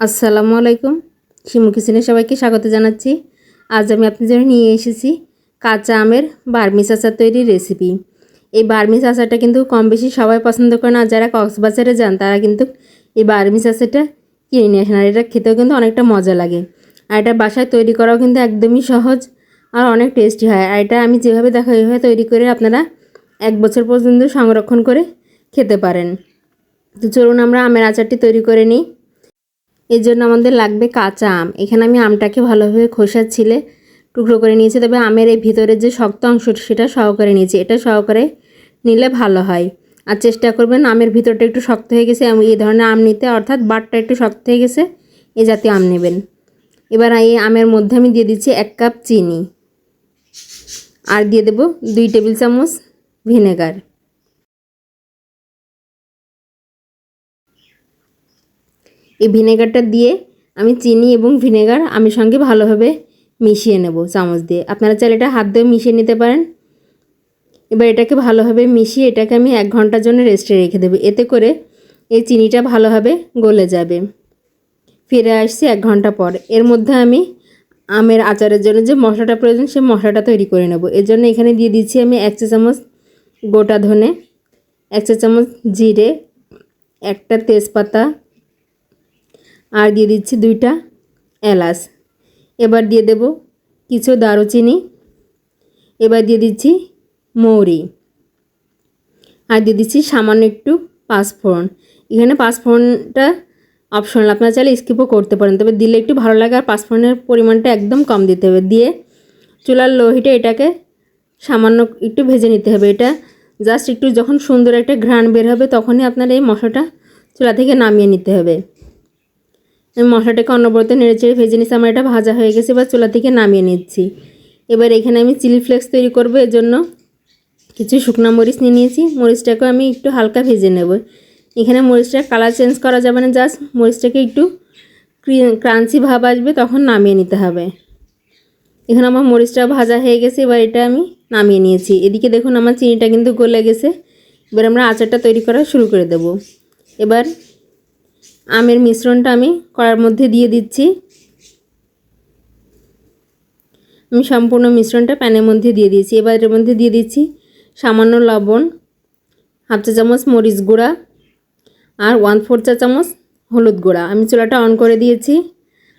আসসালামু আলাইকুম। শিমু কিচেনে সবাইকে স্বাগত জানাচ্ছি। আজ আমি আপনাদের জন্য নিয়ে এসেছি কাঁচা আমের বার্মিস আচার তৈরির রেসিপি। এই বার্মিস আচারটা কিন্তু কম বেশি সবাই পছন্দ করে না। যারা কক্সবাজারে যান তারা কিন্তু এই বার্মিস আচারটা কিনে নিয়ে আসেন, আর এটা খেতেও কিন্তু অনেকটা মজা লাগে। আর এটা বাসায় তৈরি করাও কিন্তু একদমই সহজ আর অনেক টেস্টি হয়। আর এটা আমি যেভাবে দেখাই ওইভাবে তৈরি করে আপনারা 1 বছর পর্যন্ত সংরক্ষণ করে খেতে পারেন। তো চলুন আমরা আমের আচারটি তৈরি করে নিই। এর জন্য আমাদের লাগবে কাঁচা আম। এখানে আমি আমটাকে ভালোভাবে খোসা ছিলে টুকরো করে নিয়েছি, তবে আমের এই ভিতরের যে শক্ত অংশ সেটা সহকারে নিয়েছি। এটা সহকারে নিলে ভালো হয়। আর চেষ্টা করবেন আমের ভিতরটা একটু শক্ত হয়ে গেছে এই ধরনের আম নিতে, অর্থাৎ বাটটা একটু শক্ত হয়ে গেছে এই জাতীয় আম নেবেন। এবার এই আমের মধ্যে আমি দিয়ে দিচ্ছি 1 কাপ চিনি, আর দিয়ে দেব 2 টেবিল চামচ ভিনেগার। এই ভিনেগারটা দিয়ে আমি চিনি এবং ভিনেগার আমের সঙ্গে ভালোভাবে মিশিয়ে নেব চামচ দিয়ে। আপনারা চাইলে এটা হাত দিয়ে মিশিয়ে নিতে পারেন। এবার এটাকে ভালোভাবে মিশিয়ে এটাকে আমি 1 ঘন্টার জন্য রেস্টে রেখে দেবো। এতে করে এই চিনিটা ভালোভাবে গলে যাবে। ফিরে আসছি 1 ঘন্টা পর। এর মধ্যে আমি আমের আচারের জন্য যে মশলাটা প্রয়োজন সেই মশলাটা তৈরি করে নেব। এর জন্য এখানে দিয়ে দিচ্ছি আমি 1 চা চামচ গোটা ধনে, 1 চা চামচ জিরে, 1টা তেজপাতা, আর দিয়ে দিচ্ছি 2টা এলাচ। এবার দিয়ে দেব কিছু দারুচিনি, এবার দিয়ে দিচ্ছি মৌরি, আর দিয়ে দিচ্ছি সামান্য একটু পাঁচফোড়ন। এখানে পাঁচফোড়নটা অপশনাল, আপনারা চাইলে স্কিপও করতে পারেন, তবে দিলে একটু ভালো লাগে। আর পাঁচফোড়নের পরিমাণটা একদম কম দিতে হবে। দিয়ে চুলার লো হিটে এটাকে সামান্য একটু ভেজে নিতে হবে। এটা জাস্ট একটু যখন সুন্দর একটা ঘ্রাণ বের হবে তখনই আপনার এই মশলাটা চুলা থেকে নামিয়ে নিতে হবে। আমি মশলাটাকে অনবরত নেড়েচেড়ে ভেজে নিচ্ছি। আমার এটা ভাজা হয়ে গেছে, এবার চুলা থেকে নামিয়ে নিচ্ছি। এবার এখানে আমি চিলি ফ্লেক্স তৈরি করব। এর জন্য কিছু শুকনো মরিচ নিয়ে নিয়েছি। মরিচটাকে আমি একটু হালকা ভেজে নেব। এখানে মরিচটার কালার চেঞ্জ করা যাবে না, জাস্ট মরিচটাকে একটু ক্রাঞ্চি ভাব আসবে তখন নামিয়ে নিতে হবে। এখানে আমার মরিচটা ভাজা হয়ে গেছে, এবার এটা আমি নামিয়ে নিয়েছি। এদিকে দেখুন আমার চিনিটা কিন্তু গলে গেছে। এবার আমরা আচারটা তৈরি করা শুরু করে দেব। এবার আমের মিশ্রণটা আমি কড়ার মধ্যে দিয়ে দিচ্ছি। আমি সম্পূর্ণ মিশ্রণটা প্যানের মধ্যে দিয়ে দিয়েছি। এবার এর মধ্যে দিয়ে দিচ্ছি সামান্য লবণ, 1/2 চা চামচ মরিচ গুঁড়া, আর 1/4 চা চামচ হলুদ গুঁড়া। আমি চুলাটা অন করে দিয়েছি।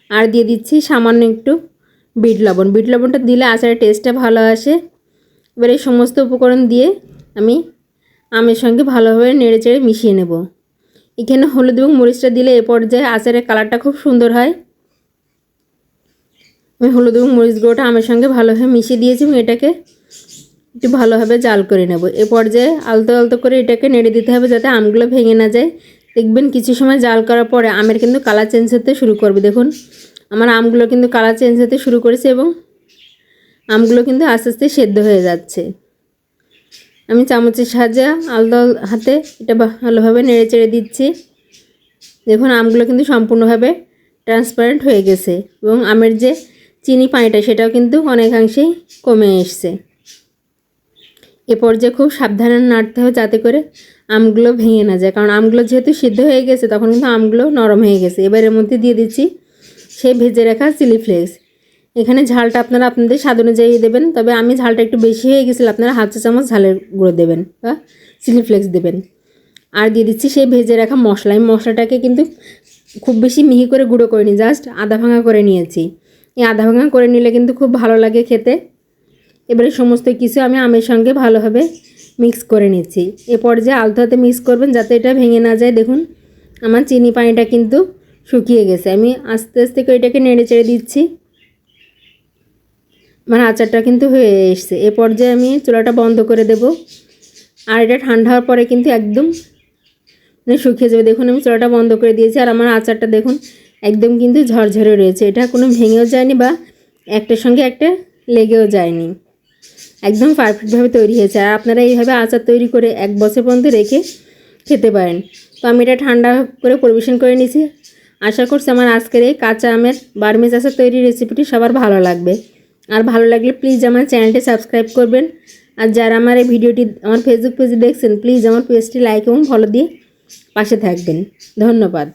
আর দিয়ে দিচ্ছি সামান্য একটু বিট লবণ। বিট লবণটা দিলে আচারের টেস্টটা ভালো আসে। এবার এই সমস্ত উপকরণ দিয়ে আমি আমের সঙ্গে ভালোভাবে নেড়েচেড়ে মিশিয়ে নেব। এখানে হলুদ এবং মরিচটা দিলে এ পর্যায়ে আচারের কালারটা খুব সুন্দর হয়। আমি হলুদ এবং মরিচ গুঁড়োটা আমের সঙ্গে ভালোভাবে মিশিয়ে দিয়েছি এবং এটাকে একটু ভালোভাবে জাল করে নেব। এ পর্যায়ে আলতো আলতো করে এটাকে নেড়ে দিতে হবে যাতে আমগুলো ভেঙে না যায়। দেখবেন কিছু সময় জাল করার পরে আমের কিন্তু কালার চেঞ্জ হতে শুরু করবে। দেখুন আমার আমগুলো কিন্তু কালার চেঞ্জ হতে শুরু করেছে এবং আমগুলো কিন্তু আস্তে আস্তে সেদ্ধ হয়ে যাচ্ছে। আমি চামচের সাহায্যে আলতো হাতে এটা ভালোভাবে নেড়ে চেড়ে দিচ্ছি। দেখুন আমগুলো কিন্তু সম্পূর্ণভাবে ট্রান্সপারেন্ট হয়ে গেছে এবং আমের যে চিনি পানিটা সেটাও কিন্তু অনেকাংশেই কমে এসছে। এ পর্যায়ে খুব সাবধানে নাড়তে হবে যাতে করে আমগুলো ভেঙে না যায়, কারণ আমগুলো যেহেতু সিদ্ধ হয়ে গেছে তখন কিন্তু আমগুলো নরম হয়ে গেছে। এবার এর মধ্যে দিয়ে দিচ্ছি সেই ভেজে রাখা চিলি ফ্লেক্স। এখানে ঝালটা আপনারা আপনাদের স্বাদ অনুযায়ী দেবেন, তবে আমি ঝালটা একটু বেশি হয়ে গেছিলো, আপনারা 1/2 চা চামচ ঝালের গুঁড়ো দেবেন বা চিলি ফ্লেক্স দেবেন। আর দিয়ে দিচ্ছি সেই ভেজে রাখা মশলা। আমি মশলাটাকে কিন্তু খুব বেশি মিহি করে গুঁড়ো করিনি, জাস্ট আধা ভাঙা করে নিয়েছি। এই আধা ভাঙা করে নিলে কিন্তু খুব ভালো লাগে খেতে। এবারে সমস্ত কিছু আমি আমের সঙ্গে ভালোভাবে মিক্স করে নিচ্ছি। এ পর্যায়ে আলতো হাতে মিক্স করবেন যাতে এটা ভেঙে না যায়। দেখুন আমার চিনি পানিটা কিন্তু শুকিয়ে গেছে। আমি আস্তে আস্তে করে এটাকে নেড়ে চেড়ে দিচ্ছি। আমার আচারটা কিন্তু হয়ে এসছে। এ পর্যায়ে আমি চুলাটা বন্ধ করে দেব। আর এটা ঠান্ডা হওয়ার পরে কিন্তু একদম শুকিয়ে যাবে। দেখুন আমি চুলাটা বন্ধ করে দিয়েছি আর আমার আচারটা দেখুন একদম কিন্তু ঝরঝরে রয়েছে। এটা কোনো ভেঙেও যায়নি বা একটার সঙ্গে একটা লেগেও যায়নি, একদম পারফেক্টভাবে তৈরি হয়েছে। আর আপনারা এইভাবে আচার তৈরি করে 1 বছর পর্যন্ত রেখে খেতে পারেন। তো আমি এটা ঠান্ডা করে পরিবেশন করে নিয়েছি। আশা করছি আমার আজকের এই কাঁচা আমের বার্মিজ আচার তৈরির রেসিপিটি সবার ভালো লাগবে। আর ভালো লাগলে প্লিজ আমার চ্যানেলটি সাবস্ক্রাইব করবেন। আর যারা আমার এই ভিডিওটি আমার ফেসবুক পেজে দেখছেন প্লিজ আমার পেজটি লাইক এবং ফলো দিয়ে পাশে থাকবেন। ধন্যবাদ।